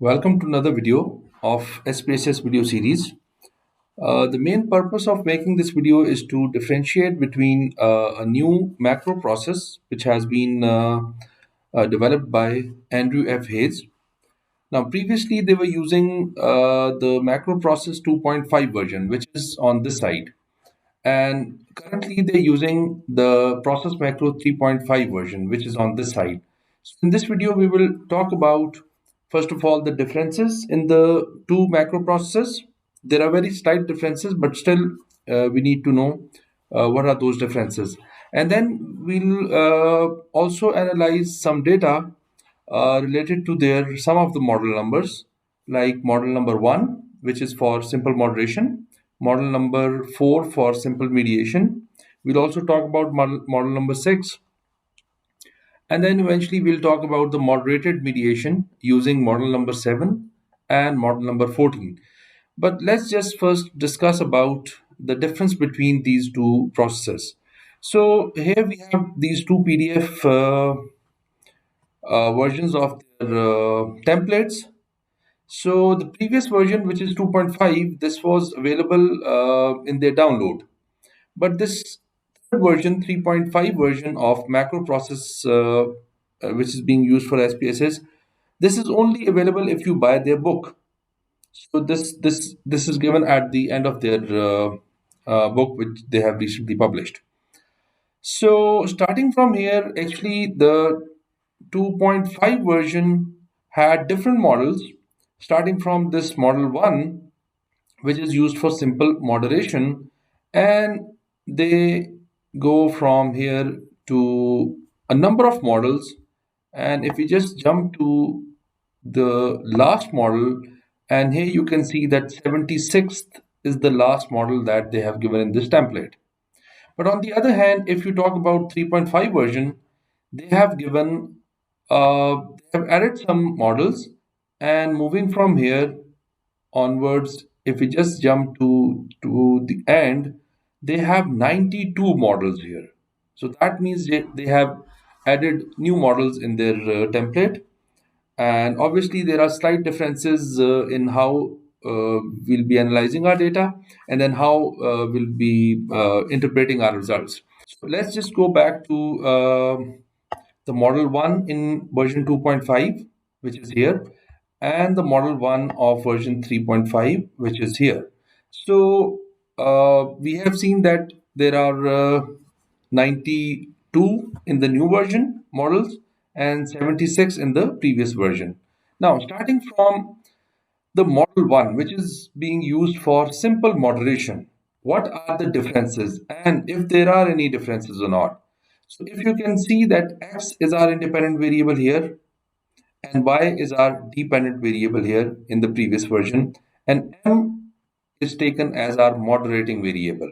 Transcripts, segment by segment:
Welcome to another video of SPSS video series. The main purpose of making this video is to differentiate between a new macro process which has been developed by Andrew F. Hayes. Now, previously they were using the macro process 2.5 version, which is on this side, and currently they're using the process macro 3.5 version, which is on this side. So in this video we will talk about, first of all, the differences in the two macro processes. There are very slight differences, but still we need to know what are those differences, and then we'll also analyze some data related to their some of the model numbers, like model number 1, which is for simple moderation, model number 4 for simple mediation. We'll also talk about model number 6, and then eventually we'll talk about the moderated mediation using model number 7 and model number 14. But let's just first discuss about the difference between these two processes. So here we have these two PDF versions of their templates. So the previous version, which is 2.5, this was available in their download. But this third version, 3.5 version of macro process, which is being used for SPSS, this is only available if you buy their book. So this is given at the end of their book, which they have recently published. So starting from here, actually the 2.5 version had different models, starting from this model 1, which is used for simple moderation, and they go from here to a number of models. And if we just jump to the last model, and here you can see that 76th is the last model that they have given in this template. But on the other hand, if you talk about 3.5 version, they have given they have added some models, and moving from here onwards, if we just jump to the end, they have 92 models here. So that means they have added new models in their template, and obviously there are slight differences in how we'll be analyzing our data, and then how we'll be interpreting our results. So let's just go back to the model 1 in version 2.5, which is here, and the model 1 of version 3.5, which is here. So we have seen that there are 92 in the new version models and 76 in the previous version. Now, starting from the model 1, which is being used for simple moderation, what are the differences, and if there are any differences or not? So if you can see that x is our independent variable here, and y is our dependent variable here in the previous version, and m is taken as our moderating variable.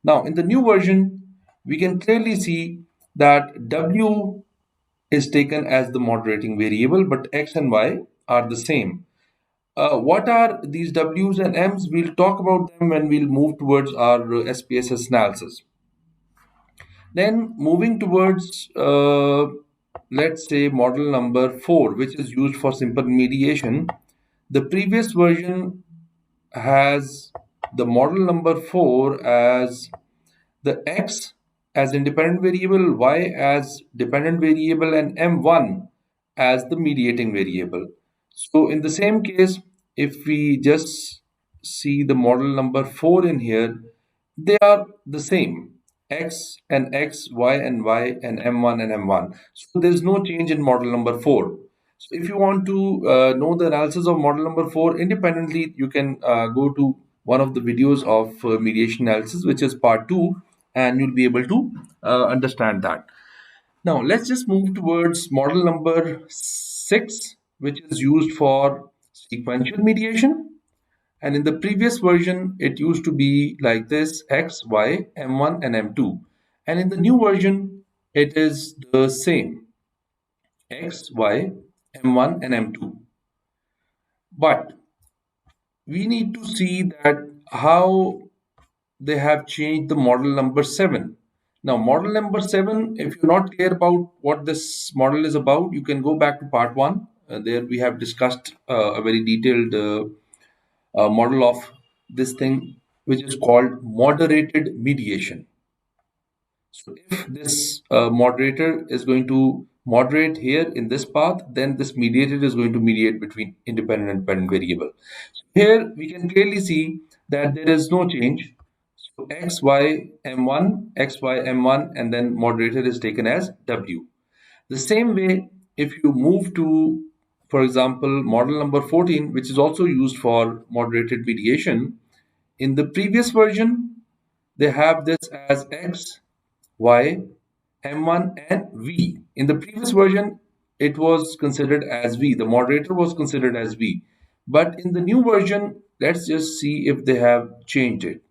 Now in the new version, we can clearly see that w is taken as the moderating variable, but x and y are the same. What are these w's and m's? We'll talk about them when we'll move towards our SPSS analysis. Then moving towards, let's say, model number 4, which is used for simple mediation. The previous version has the model number 4 as the x as independent variable, y as dependent variable, and m1 as the mediating variable. So in the same case, if we just see the model number 4 in here, they are the same, x and x, y and y, and m1 and m1. So there's no change in model number 4. So if you want to know the analysis of model number 4 independently, you can go to one of the videos of mediation analysis, which is part 2, and you'll be able to understand that. Now let's just move towards model number 6, which is used for sequential mediation. And in the previous version, it used to be like this: x, y, m1, and m2. And in the new version, it is the same: x, y, m1, and m2. But we need to see that how they have changed the model number 7. Now, model number 7, if you're not clear about what this model is about, you can go back to part 1 there we have discussed a very detailed model of this thing, which is called moderated mediation. So if this moderator is going to moderate here in this path, then this mediator is going to mediate between independent and dependent variable. So here we can clearly see that there is no change. So x, y, m1, x, y, m1, and then moderator is taken as w. The same way, if you move to, for example, model number 14, which is also used for moderated mediation, in the previous version, they have this as x, y, m1, and v. In the previous version, it was considered as v. The moderator was considered as v. But in the new version, let's just see if they have changed it.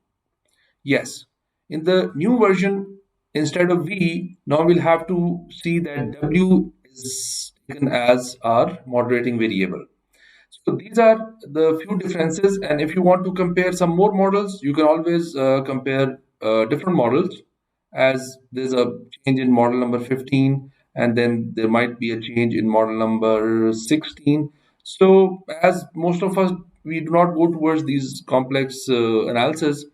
Yes, in the new version, instead of v, now we'll have to see that w is taken as our moderating variable. So these are the few differences, and if you want to compare some more models, you can always compare different models, as there's a change in model number 15, and then there might be a change in model number 16. So as most of us, we do not go towards these complex analysis.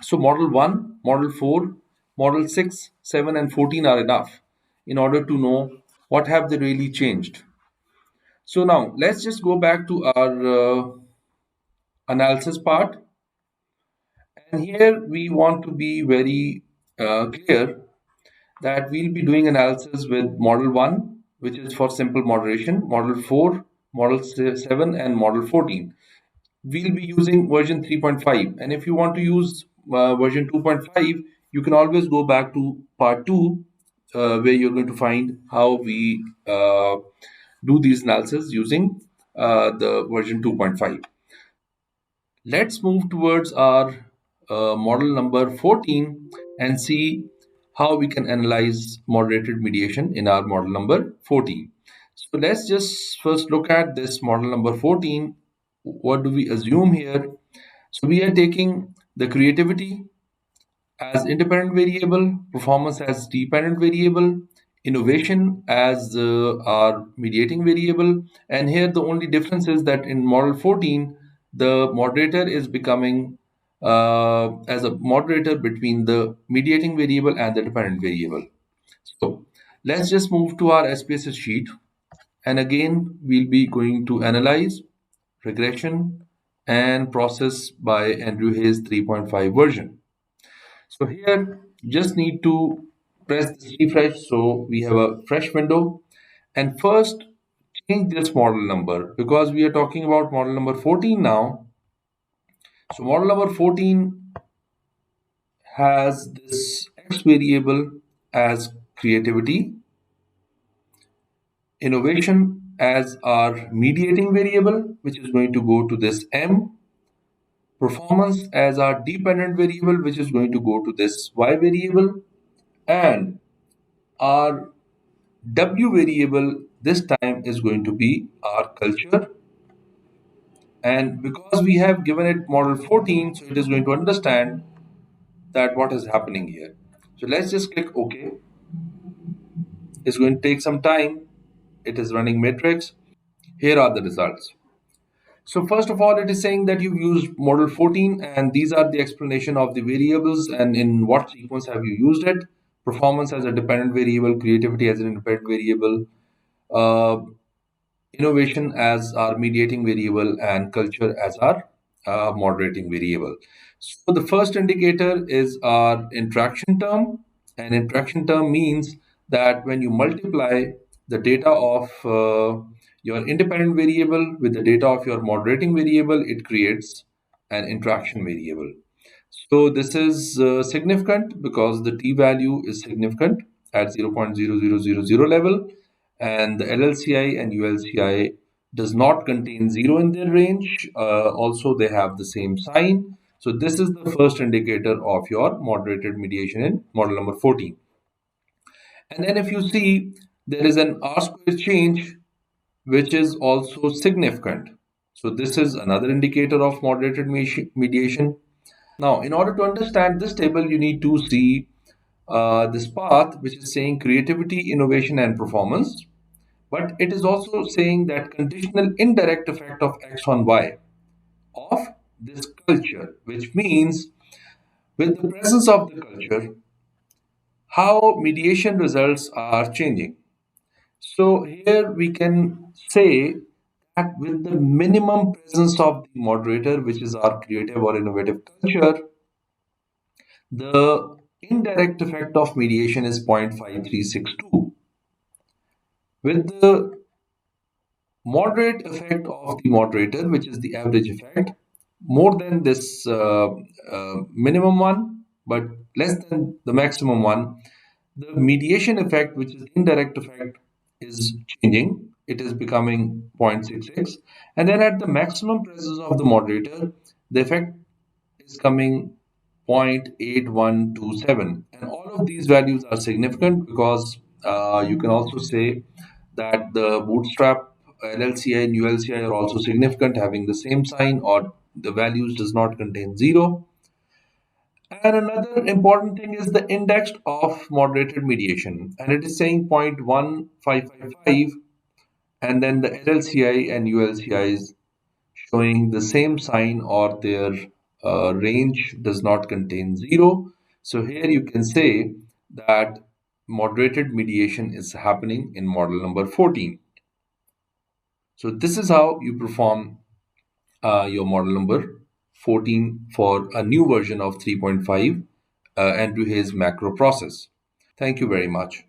So model 1, model 4, model 6, 7, and 14 are enough in order to know what have they really changed. So now let's just go back to our analysis part. And here we want to be very clear that we'll be doing analysis with model 1, which is for simple moderation, model 4, model 7, and model 14. We'll be using version 3.5. And if you want to use version 2.5, you can always go back to part 2, where you're going to find how we do these analysis using the version 2.5. Let's move towards our model number 14 and see how we can analyze moderated mediation in our model number 14. So let's just first look at this model number 14. What do we assume here? So we are taking the creativity as independent variable, performance as dependent variable, innovation as our mediating variable. And here the only difference is that in model 14, the moderator is becoming as a moderator between the mediating variable and the dependent variable. So let's just move to our SPSS sheet. And again, we'll be going to analyze, regression, and process by Andrew Hayes 3.5 version. So here, just need to press this refresh so we have a fresh window. And first, change this model number because we are talking about model number 14 now. So model number 14 has this x variable as creativity, innovation as our mediating variable, which is going to go to this m, performance as our dependent variable, which is going to go to this y variable, and our W variable this time is going to be our culture. And because we have given it model 14, so it is going to understand that what is happening here. So let's just click OK. It's going to take some time. It is running matrix. Here are the results. So first of all, it is saying that you've used model 14, and these are the explanation of the variables and in what sequence have you used it. Performance as a dependent variable, creativity as an independent variable, uh, innovation as our mediating variable, and culture as our moderating variable. So the first indicator is our interaction term. And interaction term means that when you multiply the data of your independent variable with the data of your moderating variable, it creates an interaction variable. So this is significant because the t-value is significant at 0.0000 level, and the LLCI and ULCI does not contain 0 in their range. Also, they have the same sign. So this is the first indicator of your moderated mediation in model number 14. And then if you see, there is an R-square change, which is also significant. So this is another indicator of moderated mediation. Now, in order to understand this table, you need to see this path, which is saying creativity, innovation, and performance. but it is also saying that conditional indirect effect of X on Y of this culture, which means with the presence of the culture, how mediation results are changing. So here we can say that with the minimum presence of the moderator, which is our creative or innovative culture, the indirect effect of mediation is 0.5362. With the moderate effect of the moderator, which is the average effect, more than this minimum one, but less than the maximum one, the mediation effect, which is indirect effect, is changing. It is becoming 0.66. And then at the maximum presence of the moderator, the effect is coming 0.8127. And all of these values are significant because you can also say that the bootstrap LLCI and ULCI are also significant, having the same sign or the values does not contain zero. And another important thing is the index of moderated mediation, and it is saying 0.1555, and then the LLCI and ULCI is showing the same sign or their range does not contain zero. So here you can say that moderated mediation is happening in model number 14. So this is how you perform your model number 14 for a new version of 3.5 Andrew Hayes macro process. Thank you very much.